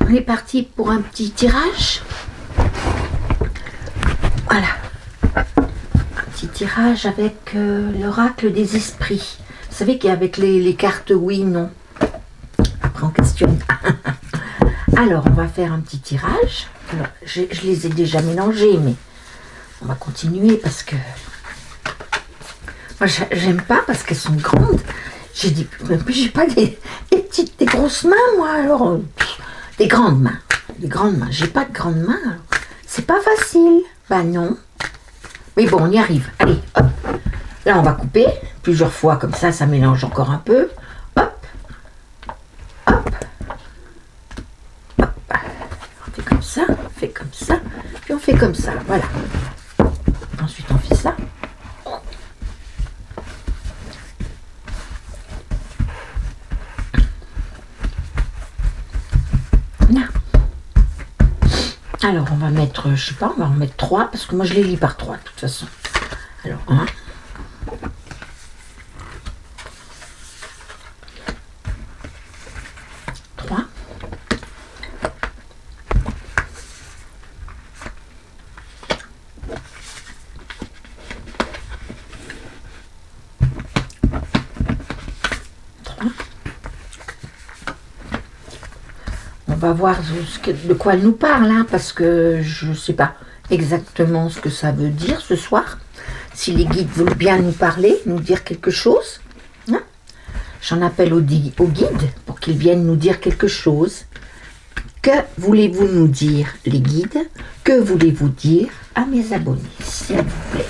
on est parti pour un petit tirage. Voilà. Un petit tirage avec l'oracle des esprits. Vous savez qu'avec les cartes oui, non. Après on questionne. Alors on va faire un petit tirage. Alors, je les ai déjà mélangés, mais on va continuer parce que moi j'aime pas parce qu'elles sont grandes. J'ai dit, mais puis j'ai pas des grosses mains, moi, alors des grandes mains. J'ai pas de grandes mains, alors c'est pas facile. Bah non. Mais bon, on y arrive. Allez, hop. Là, on va couper plusieurs fois, comme ça mélange encore un peu. Hop. Hop. Hop. On fait comme ça, puis on fait comme ça, voilà. Ensuite, on fait ça. Alors, on va mettre, je sais pas, on va en mettre 3, parce que moi, je les lis par 3, de toute façon. Alors, 1. 3. 3. On va voir de quoi elle nous parle, hein, parce que je ne sais pas exactement ce que ça veut dire ce soir. Si les guides veulent bien nous parler, nous dire quelque chose, hein. J'en appelle aux guides pour qu'ils viennent nous dire quelque chose. Que voulez-vous nous dire, les guides? Que voulez-vous dire à mes abonnés, s'il vous plaît?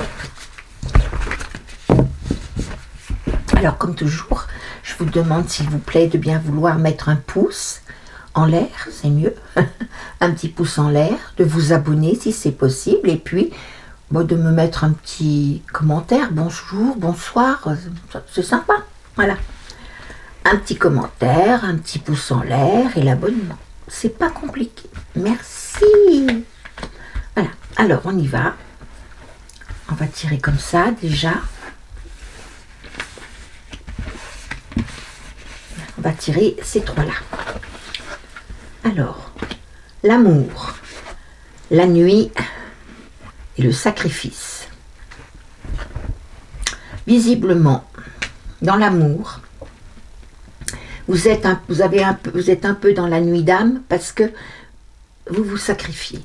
Alors, comme toujours, je vous demande, s'il vous plaît, de bien vouloir mettre un pouce en l'air, c'est mieux, un petit pouce en l'air, de vous abonner si c'est possible, et puis de me mettre un petit commentaire, bonjour, bonsoir, c'est sympa, voilà. Un petit commentaire, un petit pouce en l'air et l'abonnement. C'est pas compliqué. Merci. Voilà, alors on y va. On va tirer comme ça déjà. On va tirer ces trois-là. Alors, l'amour, la nuit et le sacrifice. Visiblement, dans l'amour, vous êtes un peu dans la nuit d'âme parce que vous vous sacrifiez.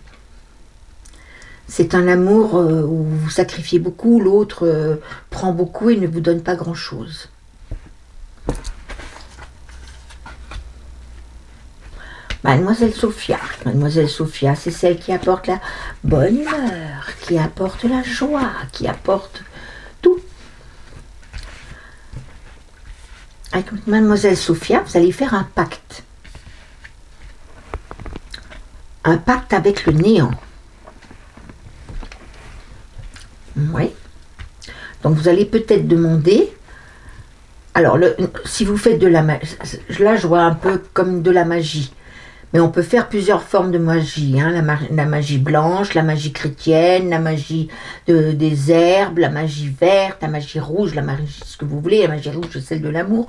C'est un amour où vous sacrifiez beaucoup, l'autre prend beaucoup et ne vous donne pas grand-chose. Mademoiselle Sophia, c'est celle qui apporte la bonne humeur, qui apporte la joie, qui apporte tout. Avec Mademoiselle Sophia, vous allez faire un pacte. Un pacte avec le néant. Oui. Donc vous allez peut-être demander. Alors, si vous faites de la magie, là je vois un peu comme de la magie. Mais on peut faire plusieurs formes de magie, hein. La magie blanche, la magie chrétienne, la magie des herbes, la magie verte, la magie rouge, la magie ce que vous voulez, la magie rouge c'est celle de l'amour.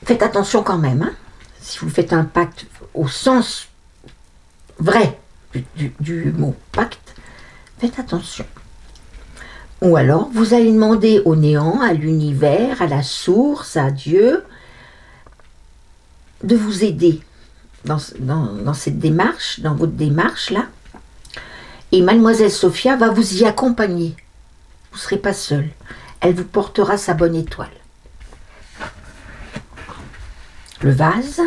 Faites attention quand même, hein. Si vous faites un pacte au sens vrai du mot pacte, faites attention. Ou alors, vous allez demander au néant, à l'univers, à la source, à Dieu, de vous aider dans cette démarche, dans votre démarche là. Et Mademoiselle Sophia va vous y accompagner. Vous ne serez pas seul. Elle vous portera sa bonne étoile. Le vase,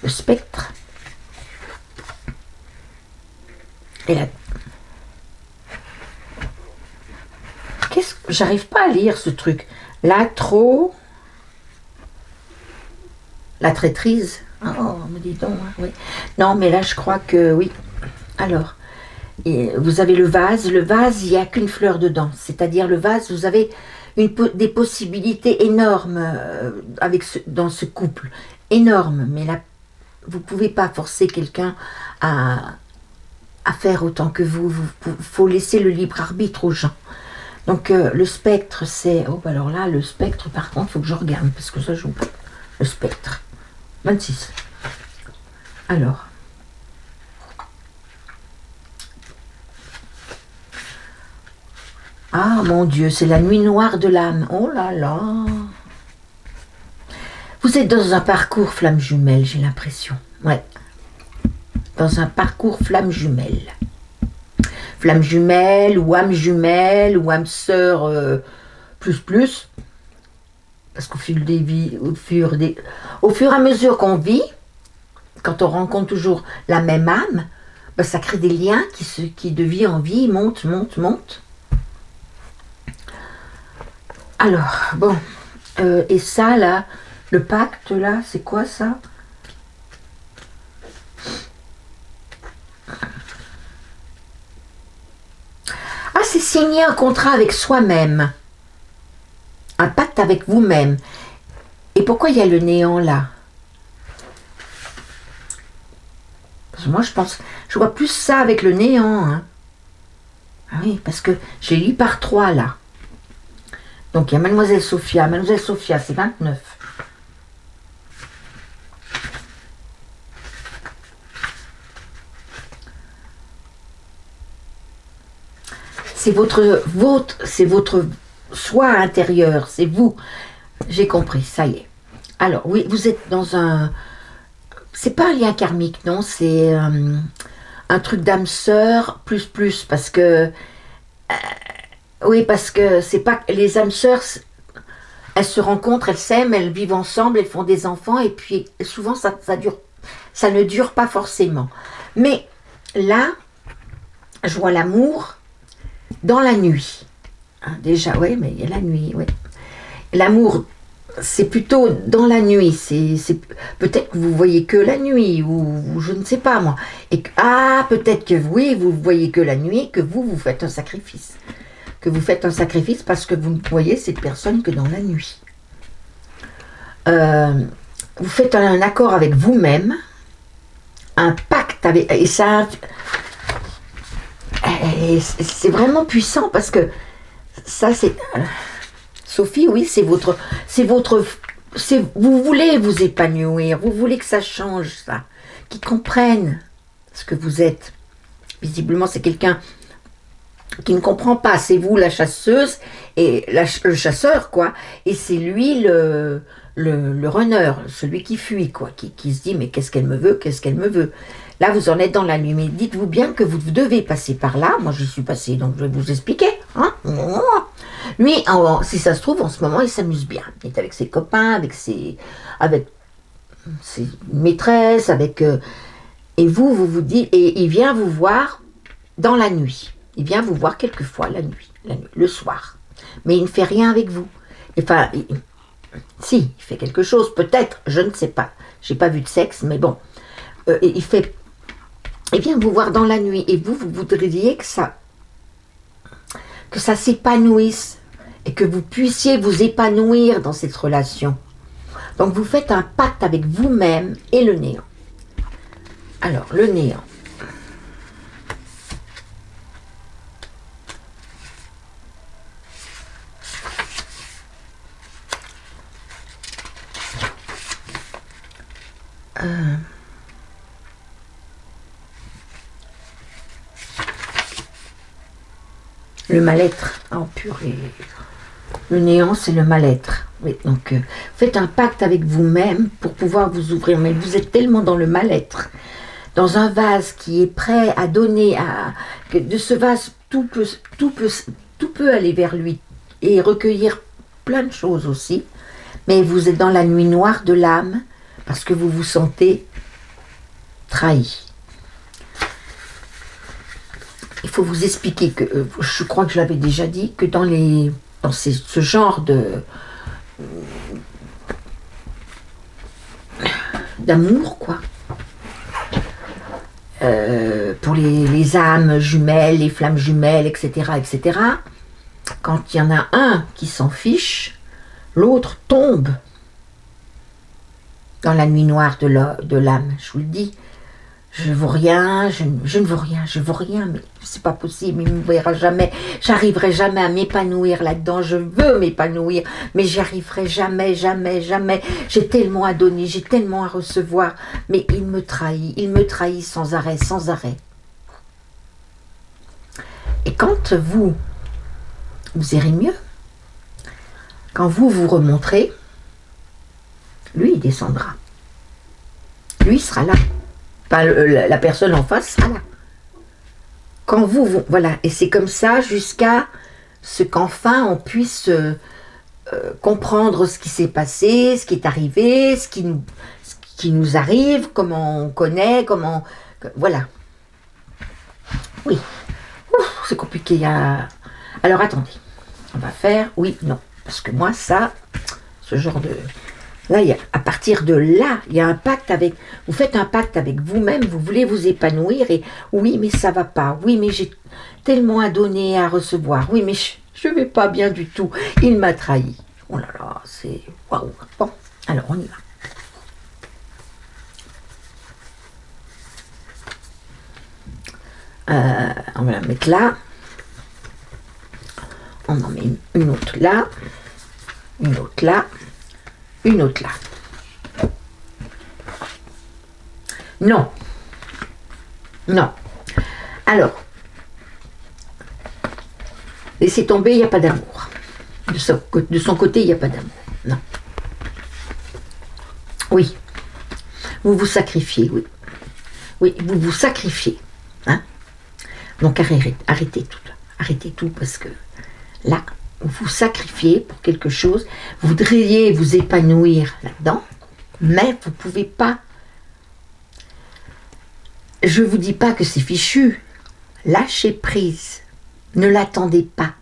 le spectre, et la... J'arrive pas à lire ce truc. La traîtrise. Oh, me dis donc, hein, oui. Non, mais là, je crois que oui. Alors, vous avez le vase. Le vase, il n'y a qu'une fleur dedans. C'est-à-dire, le vase, vous avez des possibilités énormes dans ce couple. Énormes. Mais là, vous ne pouvez pas forcer quelqu'un à faire autant que vous. Il faut laisser le libre arbitre aux gens. Donc, le spectre, c'est... Oh, bah alors là, le spectre, par contre, il faut que je regarde, parce que ça, j'oublie. Le spectre. 26. Alors. Ah mon Dieu, c'est la nuit noire de l'âme. Oh là là. Vous êtes dans un parcours flamme jumelle, j'ai l'impression. Ouais. Dans un parcours flamme jumelle. Flamme jumelle ou âme sœur plus. Parce qu'au fur des vies, au fur et à mesure qu'on vit, quand on rencontre toujours la même âme, ben ça crée des liens qui de vie en vie montent. Alors, bon, et ça là, le pacte là, c'est quoi ça? Ah, c'est signer un contrat avec soi-même. Un pacte avec vous-même. Et pourquoi il y a le néant là? Parce que moi je vois plus ça avec le néant. Hein. Ah oui, parce que j'ai lu par 3 là. Donc il y a Mademoiselle Sophia. Mademoiselle Sophia, c'est 29. C'est votre soi intérieur, c'est vous. J'ai compris, ça y est. Alors oui, vous êtes dans un... C'est pas un lien karmique, non, c'est un truc d'âme sœur plus, parce que... oui, parce que c'est pas... Les âmes sœurs, elles se rencontrent, elles s'aiment, elles vivent ensemble, elles font des enfants, et puis souvent ça ne dure pas forcément. Mais là, je vois l'amour dans la nuit. Hein, déjà, oui, mais il y a la nuit, oui. L'amour, c'est plutôt dans la nuit. C'est peut-être que vous voyez que la nuit, ou je ne sais pas moi. Et peut-être que oui, vous voyez que la nuit, que vous faites un sacrifice. Que vous faites un sacrifice parce que vous ne voyez cette personne que dans la nuit. Vous faites un accord avec vous-même, un pacte avec... Et ça... c'est vraiment puissant parce que ça c'est... Sophie, oui, vous voulez vous épanouir, vous voulez que ça change, ça, qu'ils comprennent ce que vous êtes. Visiblement, c'est quelqu'un qui ne comprend pas. C'est vous la chasseuse et le chasseur, quoi. Et c'est lui le runner, celui qui fuit, quoi, qui se dit mais qu'est-ce qu'elle me veut. Là, vous en êtes dans la nuit, mais dites-vous bien que vous devez passer par là. Moi, j'y suis passée, donc je vais vous expliquer. Hein. Lui, si ça se trouve, en ce moment, il s'amuse bien. Il est avec ses copains, avec ses maîtresses, et vous dites, et il vient vous voir dans la nuit. Il vient vous voir quelquefois la nuit, le soir. Mais il ne fait rien avec vous. Enfin, si, il fait quelque chose, peut-être, je ne sais pas. J'ai pas vu de sexe, mais bon. Il vient vous voir dans la nuit, et vous voudriez que ça s'épanouisse, et que vous puissiez vous épanouir dans cette relation. Donc vous faites un pacte avec vous-même et le néant. Alors, le néant. Le mal-être. Oh purée. Le néant, c'est le mal-être. Oui, donc faites un pacte avec vous-même pour pouvoir vous ouvrir. Mais vous êtes tellement dans le mal-être, dans un vase qui est prêt à donner, que de ce vase, tout peut aller vers lui et recueillir plein de choses aussi. Mais vous êtes dans la nuit noire de l'âme parce que vous vous sentez trahi. Il faut vous expliquer que, je crois que je l'avais déjà dit, que dans ce genre d'amour, quoi, pour les âmes jumelles, les flammes jumelles, etc., quand il y en a un qui s'en fiche, l'autre tombe dans la nuit noire de l'âme, je vous le dis. je vaux rien, je ne vaux rien, je vaux rien, mais c'est pas possible, il ne me verra jamais, j'arriverai jamais à m'épanouir là-dedans, je veux m'épanouir, mais j'y arriverai jamais, jamais, jamais, j'ai tellement à donner, j'ai tellement à recevoir, mais il me trahit sans arrêt, sans arrêt. Et quand vous irez mieux, quand vous vous remonterez, lui il descendra, lui il sera là. Enfin, la personne en face sera là. Quand voilà, et c'est comme ça jusqu'à ce qu'enfin on puisse comprendre ce qui s'est passé, ce qui est arrivé, ce qui nous arrive, comment on connaît, voilà. Oui. Ouf, c'est compliqué. Alors attendez, on va faire oui, non. Parce que moi, ce genre de... Là, à partir de là, il y a un pacte avec... Vous faites un pacte avec vous-même, vous voulez vous épanouir et oui, mais ça va pas. Oui, mais j'ai tellement à donner, à recevoir. Oui, mais je vais pas bien du tout. Il m'a trahi. Oh là là, c'est... Waouh. Bon, alors on y va. On va la mettre là. On en met une autre là. Une autre là. Une autre là. Non. Non. Alors, laissez tomber, il n'y a pas d'amour. De son côté, il n'y a pas d'amour. Non. Oui. Vous vous sacrifiez, oui. Oui, vous vous sacrifiez. Hein? Donc arrêtez tout. Arrêtez tout parce que là, vous vous sacrifiez pour quelque chose. Vous voudriez vous épanouir là-dedans, mais vous ne pouvez pas. Je ne vous dis pas que c'est fichu. Lâchez prise. Ne l'attendez pas.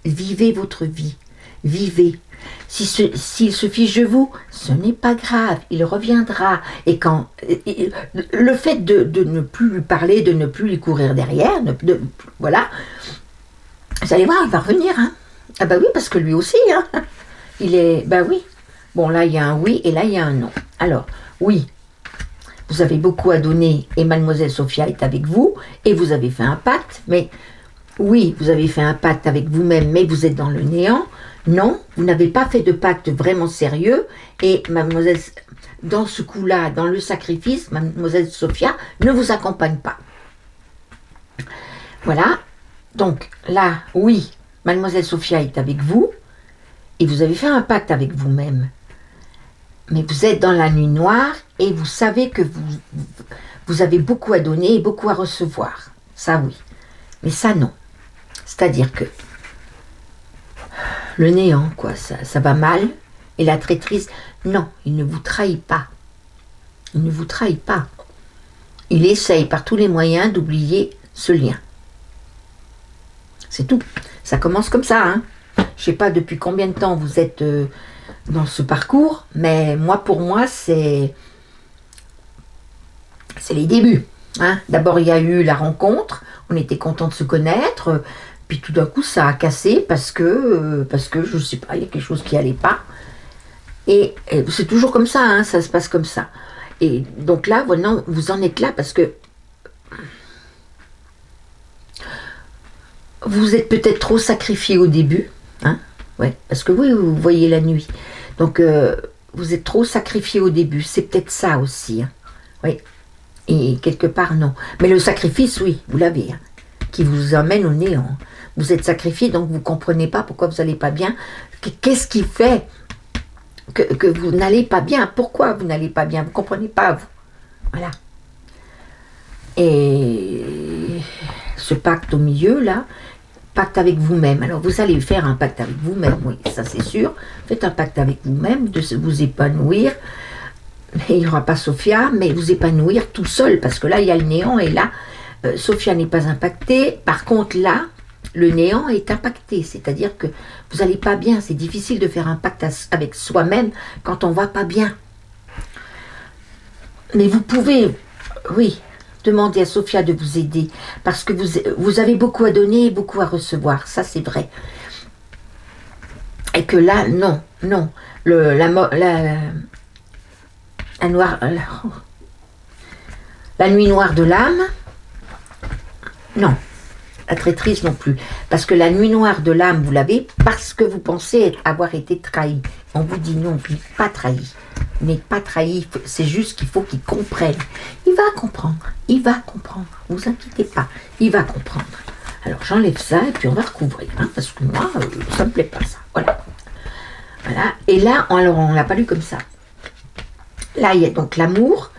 Vivez votre vie. Vivez. S'il se fiche de vous, ce n'est pas grave. Il reviendra. Et quand le fait de ne plus lui parler, de ne plus lui courir derrière, voilà, vous allez voir, il va revenir. Hein. Ah bah oui, parce que lui aussi, hein. Il est... Bah oui. Bon, là, il y a un oui et là, il y a un non. Alors, oui, vous avez beaucoup à donner et Mademoiselle Sophia est avec vous et vous avez fait un pacte, mais oui, vous avez fait un pacte avec vous-même, mais vous êtes dans le néant. Non, vous n'avez pas fait de pacte vraiment sérieux et Mademoiselle, dans ce coup-là, dans le sacrifice, Mademoiselle Sophia ne vous accompagne pas. Voilà. Donc là, oui, Mademoiselle Sophia est avec vous et vous avez fait un pacte avec vous-même. Mais vous êtes dans la nuit noire et vous savez que vous avez beaucoup à donner et beaucoup à recevoir. Ça, oui. Mais ça, non. C'est-à-dire que le néant, quoi, ça va mal. Et la traîtrise, non, il ne vous trahit pas. Il ne vous trahit pas. Il essaye par tous les moyens d'oublier ce lien. C'est tout. Ça commence comme ça. Hein. Je ne sais pas depuis combien de temps vous êtes dans ce parcours, mais pour moi, c'est les débuts. Hein. D'abord, il y a eu la rencontre. On était content de se connaître. Puis tout d'un coup, ça a cassé parce que je ne sais pas, il y a quelque chose qui n'allait pas. Et c'est toujours comme ça, hein, ça se passe comme ça. Et donc là, voilà, vous en êtes là parce que vous êtes peut-être trop sacrifié au début. Hein, ouais, parce que oui, vous voyez la nuit. Donc, vous êtes trop sacrifié au début. C'est peut-être ça aussi. Hein, oui. Et quelque part, non. Mais le sacrifice, oui, vous l'avez. Hein, qui vous emmène au néant. Vous êtes sacrifié, donc vous ne comprenez pas pourquoi vous n'allez pas bien. Qu'est-ce qui fait que vous n'allez pas bien? Pourquoi vous n'allez pas bien? Vous ne comprenez pas, vous. Voilà. Et ce pacte au milieu, là, pacte avec vous-même. Alors, vous allez faire un pacte avec vous-même, oui, ça c'est sûr. Faites un pacte avec vous-même, de vous épanouir. Mais il n'y aura pas Sophia, mais vous épanouir tout seul, parce que là, il y a le néant, et là, Sophia n'est pas impactée. Par contre, là, le néant est impacté, c'est-à-dire que vous n'allez pas bien. C'est difficile de faire un pacte avec soi-même quand on ne va pas bien. Mais vous pouvez, oui, demander à Sophia de vous aider, parce que vous avez beaucoup à donner et beaucoup à recevoir, ça c'est vrai. Et que là, non, la La nuit noire de l'âme, non. La traîtrise non plus. Parce que la nuit noire de l'âme, vous l'avez parce que vous pensez avoir été trahi. On vous dit non, vous n'êtes pas trahi. Vous n'êtes pas trahi, c'est juste qu'il faut qu'il comprenne. Il va comprendre, vous inquiétez pas, il va comprendre. Alors j'enlève ça et puis on va recouvrir, hein, parce que moi, ça me plaît pas ça. Voilà. Voilà. Et là, alors on l'a pas lu comme ça. Là, il y a donc l'amour,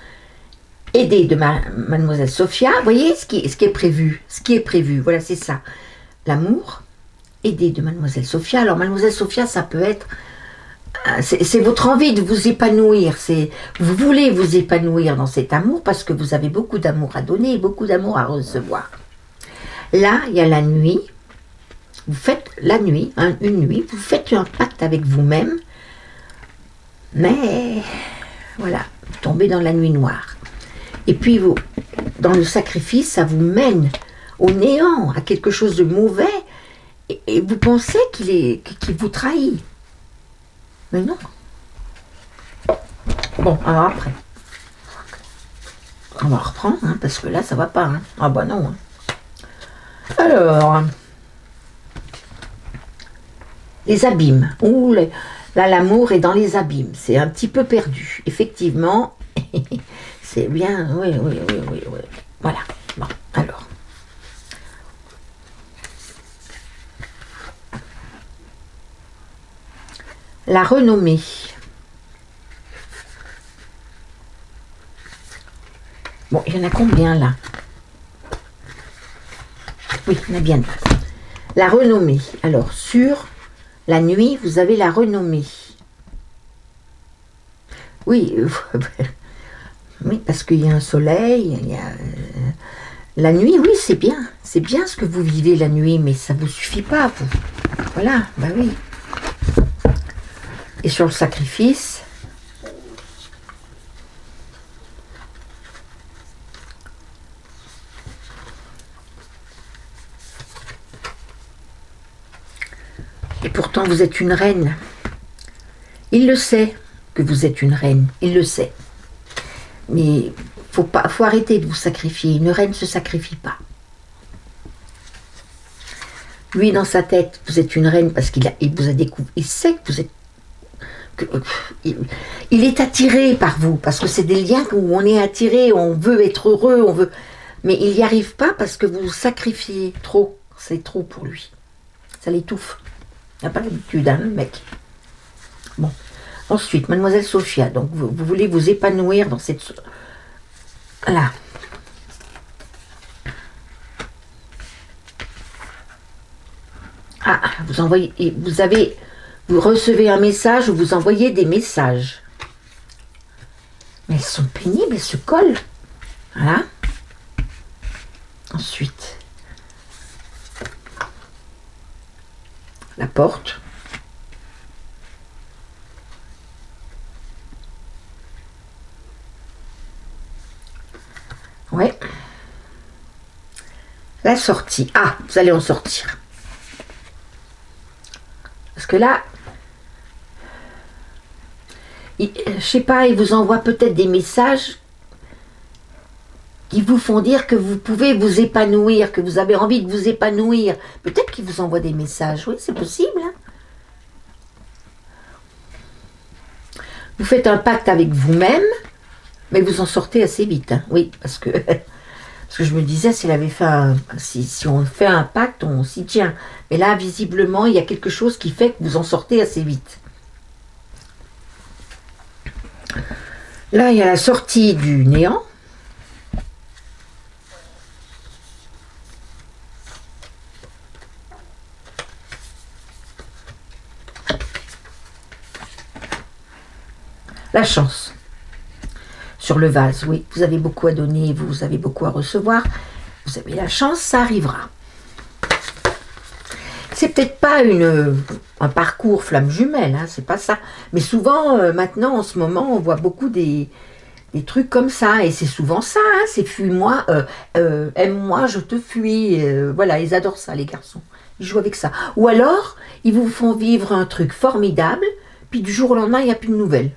aidé de Mademoiselle Sophia. Vous voyez ce qui est prévu. Ce qui est prévu, voilà, c'est ça. L'amour, aidé de Mademoiselle Sophia. Alors Mademoiselle Sophia, ça peut être... C'est votre envie de vous épanouir. Vous voulez vous épanouir dans cet amour parce que vous avez beaucoup d'amour à donner et beaucoup d'amour à recevoir. Là, il y a la nuit. Vous faites la nuit, hein, une nuit. Vous faites un pacte avec vous-même. Mais, voilà, vous tombez dans la nuit noire. Et puis, vous, dans le sacrifice, ça vous mène au néant, à quelque chose de mauvais. Et vous pensez qu'il vous trahit. Mais non. Bon, alors après. On va reprendre, hein, parce que là, ça va pas. Hein. Ah bah non. Hein. Alors, les abîmes. Ouh, là, l'amour est dans les abîmes. C'est un petit peu perdu. Effectivement, c'est bien. Oui. Voilà. Bon, alors. La renommée. Bon, il y en a combien là? Oui, il y en a bien deux. La renommée. Alors, sur la nuit, vous avez la renommée. Oui, oui, parce qu'il y a un soleil, il y a... La nuit, oui, c'est bien. C'est bien ce que vous vivez la nuit, mais ça ne vous suffit pas, vous. Voilà, bah oui. Et sur le sacrifice, et pourtant vous êtes une reine. Il le sait que vous êtes une reine, il le sait. Mais faut arrêter de vous sacrifier. Une reine ne se sacrifie pas. Lui, dans sa tête, vous êtes une reine parce qu'il vous a découvert. Il sait que vous êtes. Il est attiré par vous, parce que c'est des liens où on est attiré, on veut être heureux, on veut, mais il n'y arrive pas parce que vous vous sacrifiez trop, c'est trop pour lui, ça l'étouffe, il n'a pas l'habitude, hein, le mec. Bon, ensuite, Mademoiselle Sophia, donc vous voulez vous épanouir dans cette... Là. Ah, vous recevez un message ou vous envoyez des messages. Mais elles sont pénibles, elles se collent. Voilà. Ensuite, la porte. Ouais. La sortie. Ah, vous allez en sortir. Parce que là, je sais pas, il vous envoie peut-être des messages qui vous font dire que vous pouvez vous épanouir, que vous avez envie de vous épanouir. Peut-être qu'il vous envoie des messages, oui, c'est possible. Hein. Vous faites un pacte avec vous-même, mais vous en sortez assez vite, hein. Oui, parce que je me disais, s'il avait fait si on fait un pacte, on s'y tient. Mais là, visiblement, il y a quelque chose qui fait que vous en sortez assez vite. Là, il y a la sortie du néant. La chance. Sur le vase, oui, vous avez beaucoup à donner, vous avez beaucoup à recevoir. Vous avez la chance, ça arrivera. C'est peut-être pas un parcours flamme jumelle, hein, c'est pas ça. Mais souvent, maintenant, en ce moment, on voit beaucoup des trucs comme ça. Et c'est souvent ça, hein, c'est fuis-moi, aime-moi, je te fuis. Voilà, ils adorent ça, les garçons. Ils jouent avec ça. Ou alors, ils vous font vivre un truc formidable, puis du jour au lendemain, il n'y a plus de nouvelles.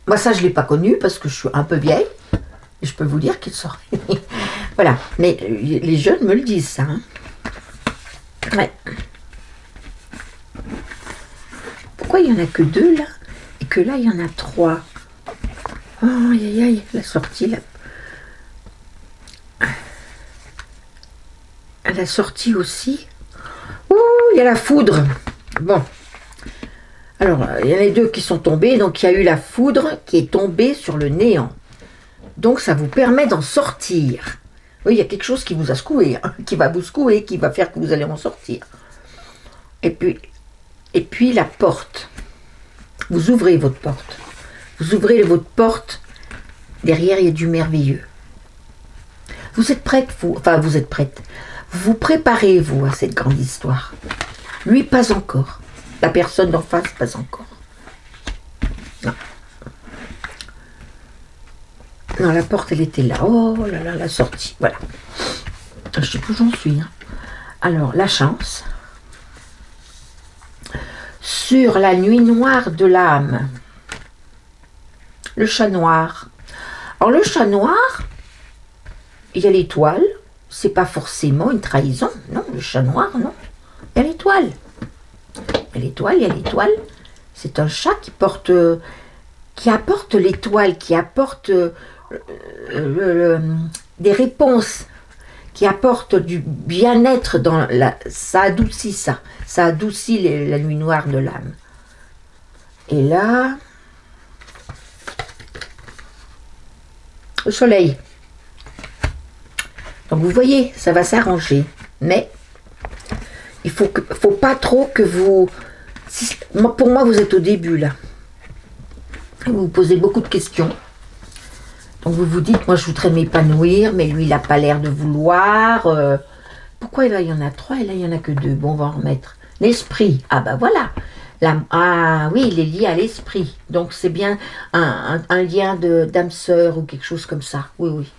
Moi, ça, je ne l'ai pas connu parce que je suis un peu vieille. Et je peux vous dire qu'il sort. Voilà. Mais les jeunes me le disent, ça. Hein. Ouais. Pourquoi il n'y en a que 2 là? Et que là, il y en a 3. Oh, aïe, aïe, aïe, la sortie là. À la sortie aussi. Ouh, il y a la foudre. Bon. Alors, il y en a 2 qui sont tombés. Donc, il y a eu la foudre qui est tombée sur le néant. Donc, ça vous permet d'en sortir. Oui, il y a quelque chose qui vous a secoué, hein, qui va vous secouer, qui va faire que vous allez en sortir. Et puis la porte. Vous ouvrez votre porte. Vous ouvrez votre porte. Derrière, il y a du merveilleux. Vous êtes prête, vous. Enfin, vous êtes prête. Vous vous préparez, vous, à cette grande histoire. Lui, pas encore. La personne d'en face, pas encore. Non. Non, la porte, elle était là. Oh là là, la sortie. Voilà. Je sais plus où j'en suis. Hein. Alors, la chance. Sur la nuit noire de l'âme. Le chat noir. Alors, le chat noir, il y a l'étoile. C'est pas forcément une trahison. Non, le chat noir, non. Il y a l'étoile. Il y a l'étoile. C'est un chat qui porte... qui apporte l'étoile, qui apporte des réponses, qui apporte du bien-être dans la... Ça adoucit ça. Ça adoucit la nuit noire de l'âme. Et là... le soleil. Donc vous voyez, ça va s'arranger. Mais il faut pas trop que vous... Pour moi, vous êtes au début, là. Vous vous posez beaucoup de questions. Donc vous vous dites, moi je voudrais m'épanouir, mais lui il n'a pas l'air de vouloir. Pourquoi là il y en a 3 et là il n'y en a que 2? Bon, on va en remettre. L'esprit, ah bah voilà. Ah oui, il est lié à l'esprit. Donc c'est bien un lien d'âme sœur ou quelque chose comme ça. Oui, oui.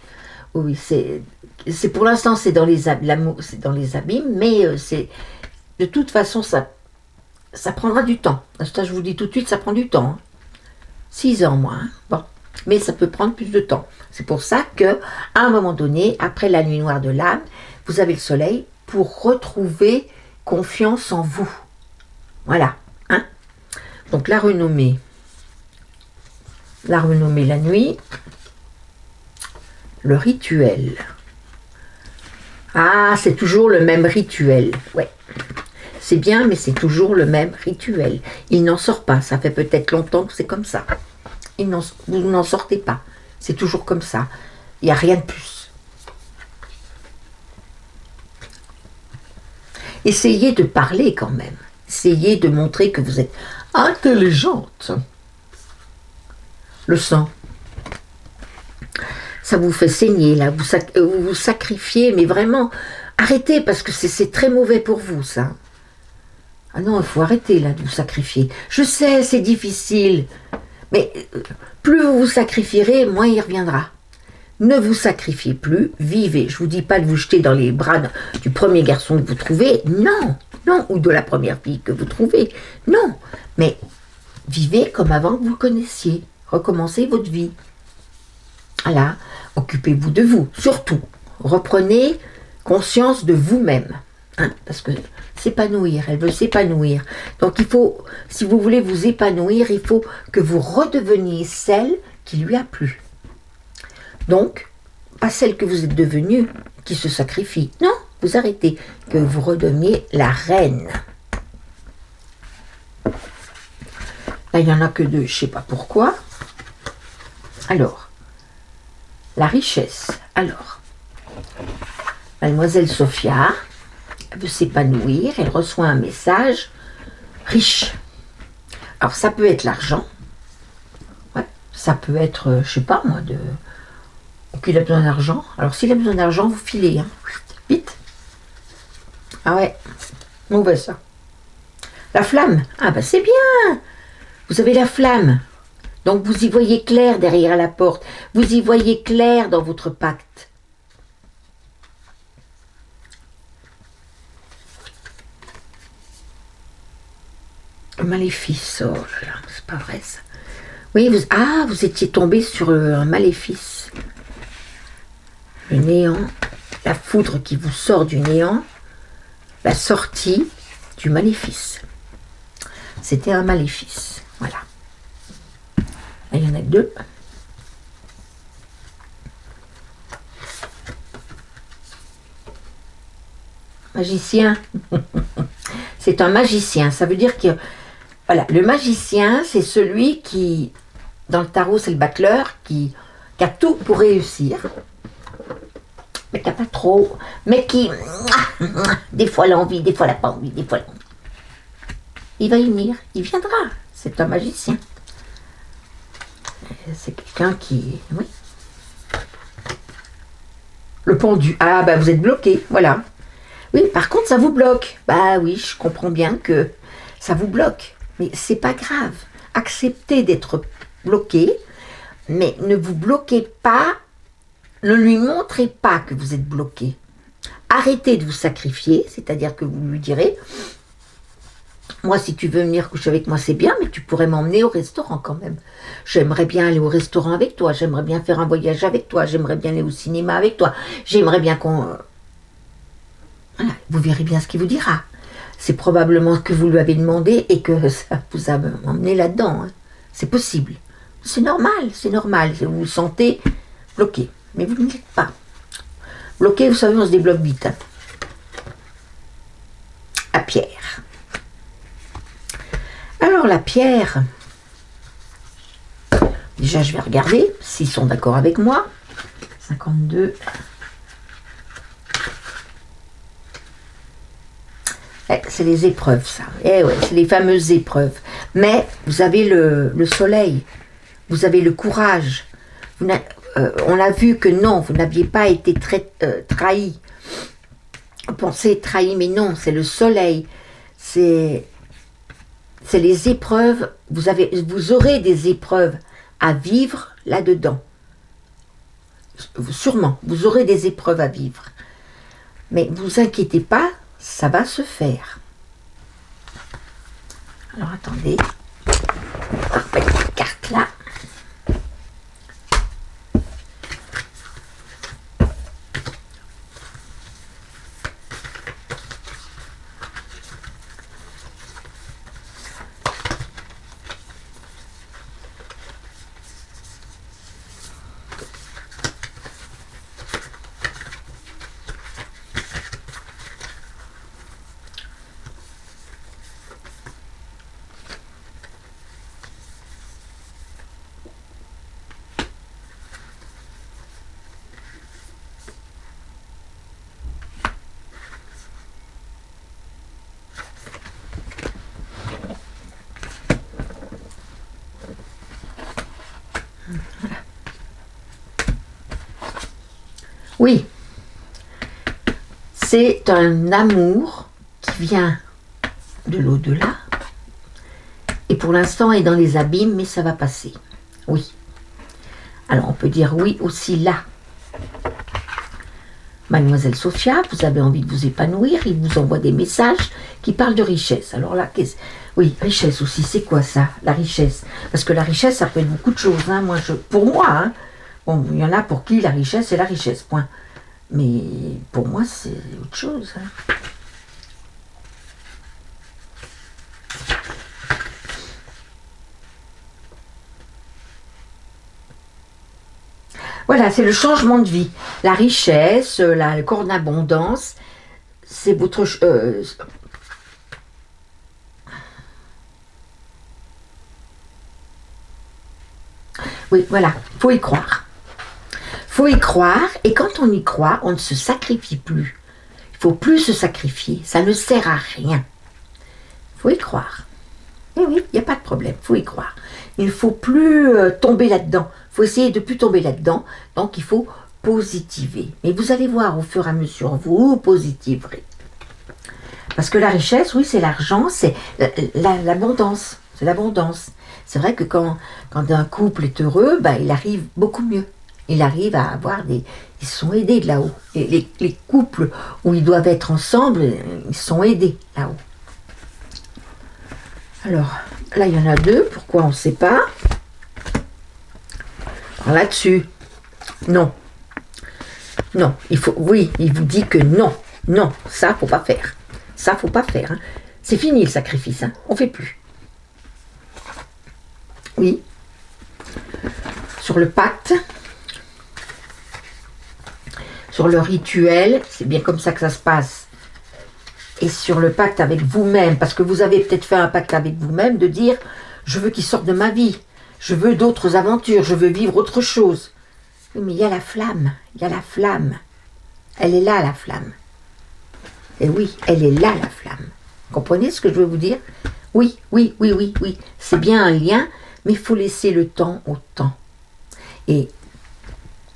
Oui, c'est pour l'instant c'est dans les abîmes, mais c'est de toute façon ça prendra du temps. Ça, je vous dis tout de suite, ça prend du temps. Hein. 6 ans, moi. Hein. Bon. Mais ça peut prendre plus de temps. C'est pour ça que, à un moment donné, après la nuit noire de l'âme, vous avez le soleil pour retrouver confiance en vous. Voilà. Hein. Donc la renommée la nuit, le rituel. Ah, c'est toujours le même rituel. Ouais. C'est bien, mais c'est toujours le même rituel. Il n'en sort pas. Ça fait peut-être longtemps que c'est comme ça. Vous n'en sortez pas. C'est toujours comme ça. Il n'y a rien de plus. Essayez de parler quand même. Essayez de montrer que vous êtes intelligente. Le sang. Ça vous fait saigner, là. Vous vous sacrifiez, mais vraiment, arrêtez, parce que c'est très mauvais pour vous, ça. Ah non, il faut arrêter, là, de vous sacrifier. Je sais, c'est difficile. Mais plus vous vous sacrifierez, moins il reviendra. Ne vous sacrifiez plus, vivez. Je ne vous dis pas de vous jeter dans les bras du premier garçon que vous trouvez. Non, non. Ou de la première fille que vous trouvez. Non. Mais vivez comme avant que vous connaissiez. Recommencez votre vie. Voilà. Occupez-vous de vous. Surtout, reprenez conscience de vous-même. Hein, parce que s'épanouir, elle veut s'épanouir. Donc il faut, si vous voulez vous épanouir, il faut que vous redeveniez celle qui lui a plu. Donc, pas celle que vous êtes devenue, qui se sacrifie. Non, vous arrêtez. Que vous redeveniez la reine. Là, il n'y en a que 2, je ne sais pas pourquoi. Alors, la richesse. Alors, Mademoiselle Sophia, elle veut s'épanouir, elle reçoit un message riche. Alors, ça peut être l'argent. Ouais, ça peut être, je sais pas moi, qu'il a besoin d'argent. Alors, s'il a besoin d'argent, vous filez. Hein. Vite. Ah ouais, mauvais ça. La flamme. Ah bah c'est bien. Vous avez la flamme. Donc, vous y voyez clair derrière la porte. Vous y voyez clair dans votre pacte. Maléfice. Oh là là, c'est pas vrai ça. Oui, vous étiez tombé sur un maléfice. Le néant, la foudre qui vous sort du néant, la sortie du maléfice. C'était un maléfice, voilà. Là, il y en a deux. Magicien. C'est un magicien. Ça veut dire que, voilà, le magicien, c'est celui qui, dans le tarot, c'est le battleur, qui a tout pour réussir, mais qui n'a pas trop, mais qui, des fois l'envie, des fois la pas envie, des fois l'envie. Il va y venir, il viendra. C'est un magicien. C'est quelqu'un qui, oui. Le pendu. Ah, bah vous êtes bloqué, voilà. Oui, par contre, ça vous bloque. Bah oui, je comprends bien que ça vous bloque. Mais c'est pas grave. Acceptez d'être bloqué, mais ne vous bloquez pas, ne lui montrez pas que vous êtes bloqué. Arrêtez de vous sacrifier, c'est-à-dire que vous lui direz, moi, si tu veux venir coucher avec moi, c'est bien, mais tu pourrais m'emmener au restaurant quand même. J'aimerais bien aller au restaurant avec toi, j'aimerais bien faire un voyage avec toi, j'aimerais bien aller au cinéma avec toi, j'aimerais bien qu'on... Voilà, vous verrez bien ce qu'il vous dira. C'est probablement ce que vous lui avez demandé et que ça vous a emmené là-dedans. Hein. C'est possible. C'est normal, c'est normal. Vous vous sentez bloqué. Mais vous ne l'êtes pas. Bloqué, vous savez, on se débloque vite. Hein. À pierre. Alors, la pierre... Déjà, je vais regarder s'ils sont d'accord avec moi. 52... C'est les épreuves, ça. Eh ouais, c'est les fameuses épreuves. Mais vous avez le soleil, vous avez le courage. On a vu que non, vous n'aviez pas été trahi. Vous pensez trahi, mais non, c'est le soleil. C'est les épreuves. Vous aurez des épreuves à vivre là-dedans. Sûrement, vous aurez des épreuves à vivre. Mais ne vous inquiétez pas, ça va se faire. Alors attendez, on va remettre la carte là. Oui, c'est un amour qui vient de l'au-delà et pour l'instant est dans les abîmes, mais ça va passer. Oui. Alors on peut dire oui aussi là. Mademoiselle Sophia, vous avez envie de vous épanouir, il vous envoie des messages qui parlent de richesse. Alors là, oui, richesse aussi, c'est quoi ça, la richesse? Parce que la richesse, ça peut être beaucoup de choses. Hein. Pour moi, hein, bon, il y en a pour qui la richesse, c'est la richesse, point. Mais pour moi, c'est autre chose. Hein. Voilà, c'est le changement de vie. La richesse, le corps d'abondance, c'est votre... oui, voilà, faut y croire. Faut y croire, et quand on y croit, on ne se sacrifie plus. Il faut plus se sacrifier, ça ne sert à rien. Faut y croire. Et oui, il n'y a pas de problème, faut y croire. Il ne faut plus tomber là-dedans. Il faut essayer de ne plus tomber là-dedans. Donc, il faut positiver. Mais vous allez voir, au fur et à mesure, vous positiverez. Parce que la richesse, oui, c'est l'argent, c'est l'abondance. C'est l'abondance. C'est vrai que quand un couple est heureux, ben, il arrive beaucoup mieux. Il arrive à avoir des... Ils sont aidés de là-haut. Et les couples où ils doivent être ensemble, ils sont aidés là-haut. Alors, là, il y en a deux. Pourquoi on ne sait pas? Alors là-dessus, non. Non, il faut, oui, il vous dit que non, non, ça, faut pas faire. Ça, faut pas faire. Hein. C'est fini le sacrifice, hein. On fait plus. Oui. Sur le pacte, sur le rituel, c'est bien comme ça que ça se passe. Et sur le pacte avec vous-même, parce que vous avez peut-être fait un pacte avec vous-même de dire, je veux qu'il sorte de ma vie, je veux d'autres aventures, je veux vivre autre chose. Oui, mais il y a la flamme, il y a la flamme. Elle est là, la flamme. Et oui, elle est là, la flamme. Comprenez ce que je veux vous dire? Oui, oui, oui, oui, oui. C'est bien un lien, mais il faut laisser le temps au temps. Et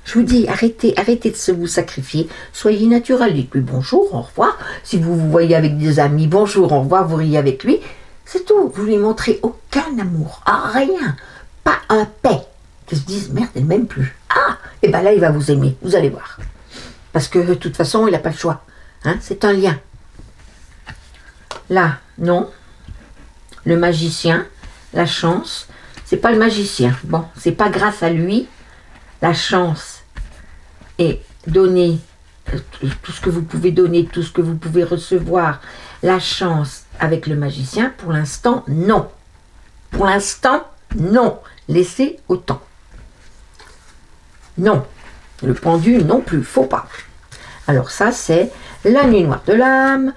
je vous dis, arrêtez de vous sacrifier. Soyez naturel. Dites-lui bonjour, au revoir. Si vous vous voyez avec des amis, bonjour, au revoir, vous riez avec lui. C'est tout. Vous lui montrez aucun amour. Ah, rien. Pas un paix. Qu'ils se disent, merde, elle m'aime plus. Ah, et bien là, il va vous aimer. Vous allez voir. Parce que de toute façon, il n'a pas le choix. Hein, c'est un lien. Là, non. Le magicien, la chance, c'est pas le magicien. Bon, c'est pas grâce à lui. La chance est donner tout ce que vous pouvez donner, tout ce que vous pouvez recevoir. La chance avec le magicien, pour l'instant, non. Pour l'instant, non. Laissez au temps. Non. Le pendu non plus, faut pas. Alors ça, c'est la nuit noire de l'âme,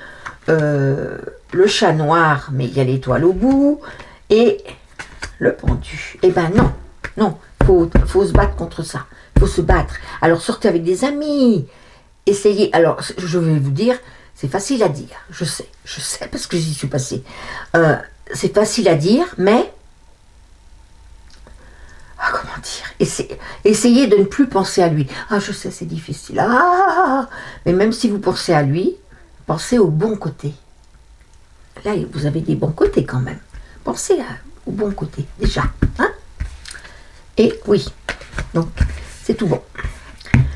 le chat noir, mais il y a l'étoile au bout, et le pendu. Eh ben non, non, faut se battre contre ça. Faut se battre. Alors sortez avec des amis. Essayez. Alors, je vais vous dire, c'est facile à dire. Je sais parce que j'y suis passée. C'est facile à dire, mais comment dire, essayez de ne plus penser à lui. Ah, je sais, c'est difficile. Mais même si vous pensez à lui, pensez au bon côté. Là, vous avez des bons côtés quand même. Pensez au bon côté, déjà. Hein? Et oui, donc, c'est tout bon.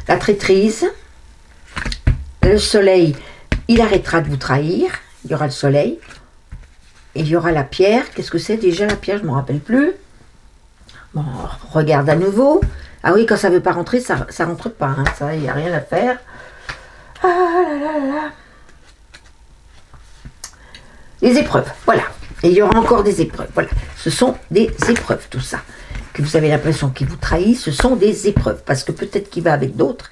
La traîtrise, le soleil, il arrêtera de vous trahir. Il y aura le soleil. Et il y aura la pierre. Qu'est-ce que c'est déjà la pierre? Je ne me rappelle plus. Bon, on regarde à nouveau. Ah oui, quand ça ne veut pas rentrer, ça ne rentre pas. Hein. Ça, il n'y a rien à faire. Ah là là là. Les épreuves, voilà. Et il y aura encore des épreuves. Voilà. Ce sont des épreuves, tout ça. Que vous avez l'impression qu'il vous trahit, ce sont des épreuves. Parce que peut-être qu'il va avec d'autres,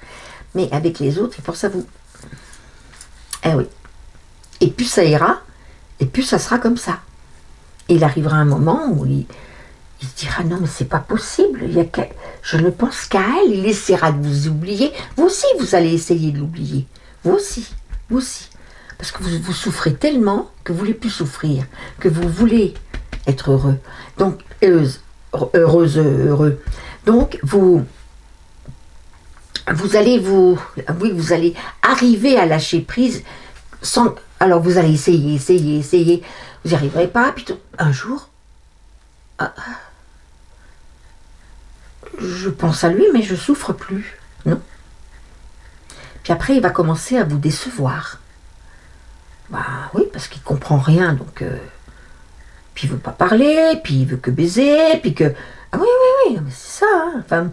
mais avec les autres, il pense à vous. Eh oui. Et plus ça ira, et plus ça sera comme ça. Et il arrivera un moment où il se dira, non mais c'est pas possible, je ne pense qu'à elle, il essaiera de vous oublier. Vous aussi, vous allez essayer de l'oublier. Vous aussi. Parce que vous souffrez tellement que vous voulez plus souffrir, que vous voulez être heureux. Donc, heureux. Donc, vous allez arriver à lâcher prise sans... Alors, vous allez essayer. Vous n'y arriverez pas, puis un jour... je pense à lui, mais je souffre plus. Non. Puis après, il va commencer à vous décevoir. Bah oui, parce qu'il comprend rien, donc... Puis il veut pas parler, puis il veut que baiser, puis que... Ah oui, mais c'est ça, hein. Enfin...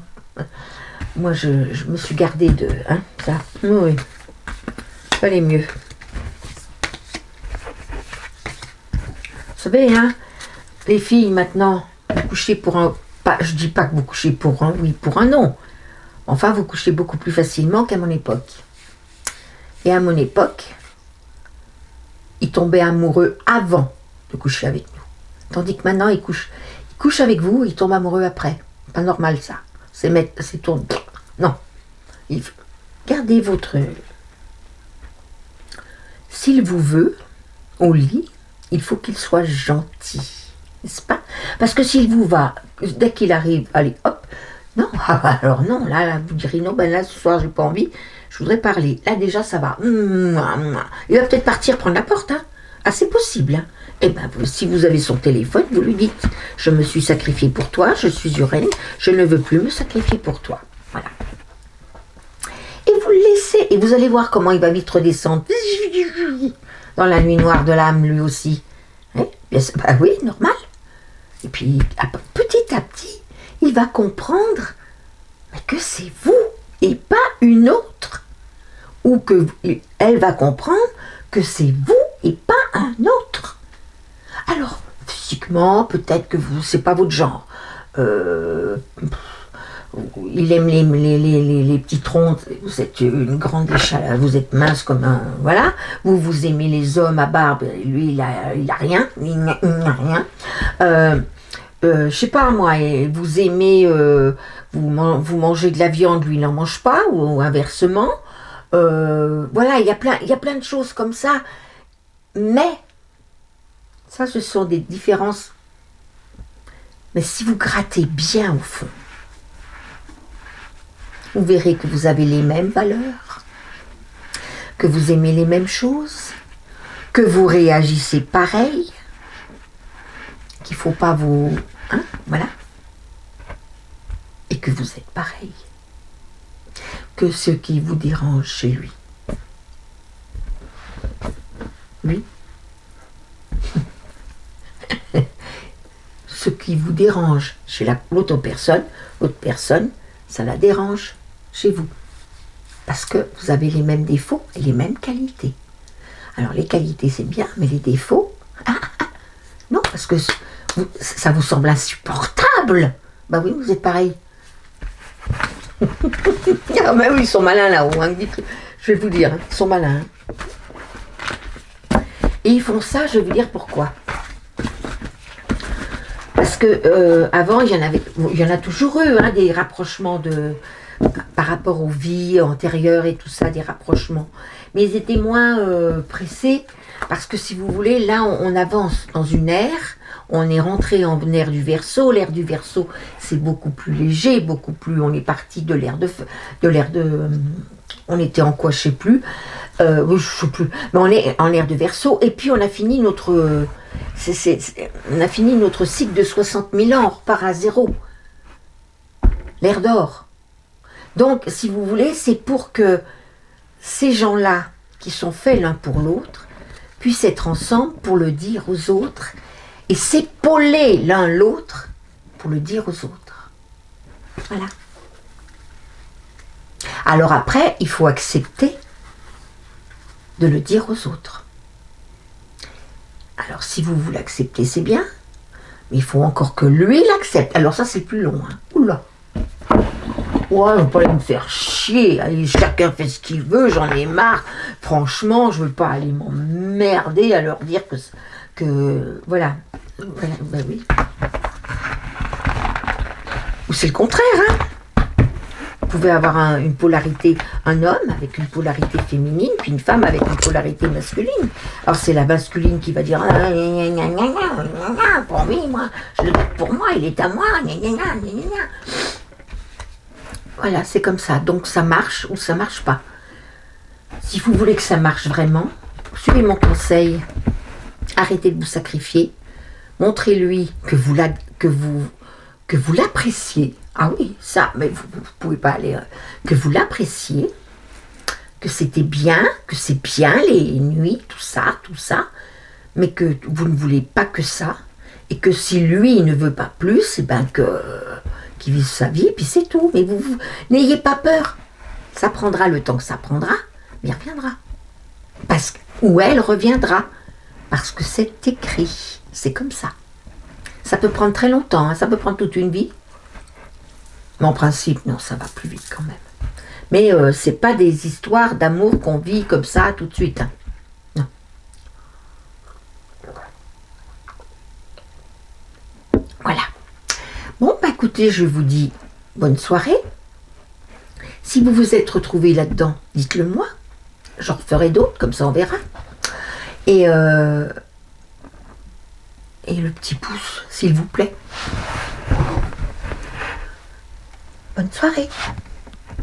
Moi, je me suis gardée de... Hein, ça. Oui. Fallait mieux. Vous savez, hein, les filles, maintenant, vous couchez pour un... je dis pas que vous couchez pour un oui, pour un non. Enfin, vous couchez beaucoup plus facilement qu'à mon époque. Et à mon époque, ils tombaient amoureux avant de coucher avec nous. Tandis que maintenant, ils couchent avec vous, ils tombent amoureux après. Pas normal, ça. C'est tourné. Non. Gardez votre... S'il vous veut, au lit, il faut qu'il soit gentil. N'est-ce pas? Parce que s'il vous va, dès qu'il arrive, allez, hop, non, alors non, là, vous direz, non, ben là, ce soir, j'ai pas envie, je voudrais parler. Là, déjà, ça va. Il va peut-être partir prendre la porte, hein. Ah, c'est possible, hein. Eh ben, si vous avez son téléphone, vous lui dites, je me suis sacrifié pour toi, je suis une reine, je ne veux plus me sacrifier pour toi. Voilà. Et vous le laissez, et vous allez voir comment il va vite redescendre. Dans la nuit noire de l'âme, lui aussi. Hein? Bah oui, normal. Et puis, petit à petit, il va comprendre que c'est vous et pas une autre. ou que elle va comprendre que c'est vous et pas un autre. Alors, physiquement, peut-être que c'est pas votre genre. Il aime les petits troncs, vous êtes une grande échelle, vous êtes mince comme un... Voilà, vous aimez les hommes à barbe, lui il a rien, il n'a rien. Je sais pas moi, vous aimez, vous mangez de la viande, lui il n'en mange pas, ou inversement. Voilà, il y a plein de choses comme ça, mais ça ce sont des différences. Mais si vous grattez bien au fond, vous verrez que vous avez les mêmes valeurs, que vous aimez les mêmes choses, que vous réagissez pareil, qu'il ne faut pas vous... Hein, voilà. Et que vous êtes pareil. Que ce qui vous dérange chez lui. Oui. Ce qui vous dérange chez l'autre personne, ça la dérange chez vous. Parce que vous avez les mêmes défauts et les mêmes qualités. Alors les qualités c'est bien, mais les défauts, non, parce que ça vous semble insupportable. Bah oui, vous êtes pareil. Ah bah oui, ils sont malins là-haut, hein. Je vais vous dire, hein, ils sont malins. Et ils font ça, je vais vous dire pourquoi. Parce que avant, il y en a toujours eu, hein, des rapprochements par rapport aux vies antérieures et tout ça, des rapprochements. Mais ils étaient moins pressés, parce que si vous voulez, là, on avance dans une ère, on est rentré en ère du Verseau. L'ère du Verseau, c'est beaucoup plus léger, beaucoup plus, on est parti de l'ère on était en quoi, je sais plus, je sais plus, mais on est en ère de Verseau, et puis on a fini notre... on a fini notre cycle de 60 000 ans, on repart à zéro. L'ère d'or. Donc, si vous voulez, c'est pour que ces gens-là, qui sont faits l'un pour l'autre, puissent être ensemble pour le dire aux autres, et s'épauler l'un l'autre pour le dire aux autres. Voilà. Alors après, il faut accepter de le dire aux autres. Alors, si vous l'acceptez, c'est bien. Mais il faut encore que lui l'accepte. Alors ça, c'est plus long. Hein. Oula. Ouais, je veux pas aller me faire chier. Allez, chacun fait ce qu'il veut, j'en ai marre. Franchement, je veux pas aller m'emmerder à leur dire que voilà. Voilà, ben oui. Ou c'est le contraire, hein. Vous pouvez avoir une polarité, un homme avec une polarité féminine, puis une femme avec une polarité masculine. Alors c'est la masculine qui va dire pour lui, moi, je le garde pour moi, il est à moi. Voilà, c'est comme ça. Donc ça marche ou ça marche pas. Si vous voulez que ça marche vraiment, suivez mon conseil. Arrêtez de vous sacrifier. Montrez-lui que vous l'appréciez. Ah oui, ça, mais vous ne pouvez pas aller... que vous l'appréciez, que c'était bien, que c'est bien les nuits, tout ça, mais que vous ne voulez pas que ça, et que si lui ne veut pas plus, et ben qu'il vive sa vie, et puis c'est tout. Mais vous n'ayez pas peur. Ça prendra le temps que ça prendra, mais il reviendra. Ou elle reviendra, parce que c'est écrit. C'est comme ça. Ça peut prendre très longtemps, hein, ça peut prendre toute une vie. Mais en principe, non, ça va plus vite quand même. Mais c'est pas des histoires d'amour qu'on vit comme ça tout de suite. Hein. Non. Voilà. Bon, bah écoutez, je vous dis bonne soirée. Si vous vous êtes retrouvés là-dedans, dites-le moi. J'en referai d'autres, comme ça on verra. Et le petit pouce, s'il vous plaît. Bonne soirée.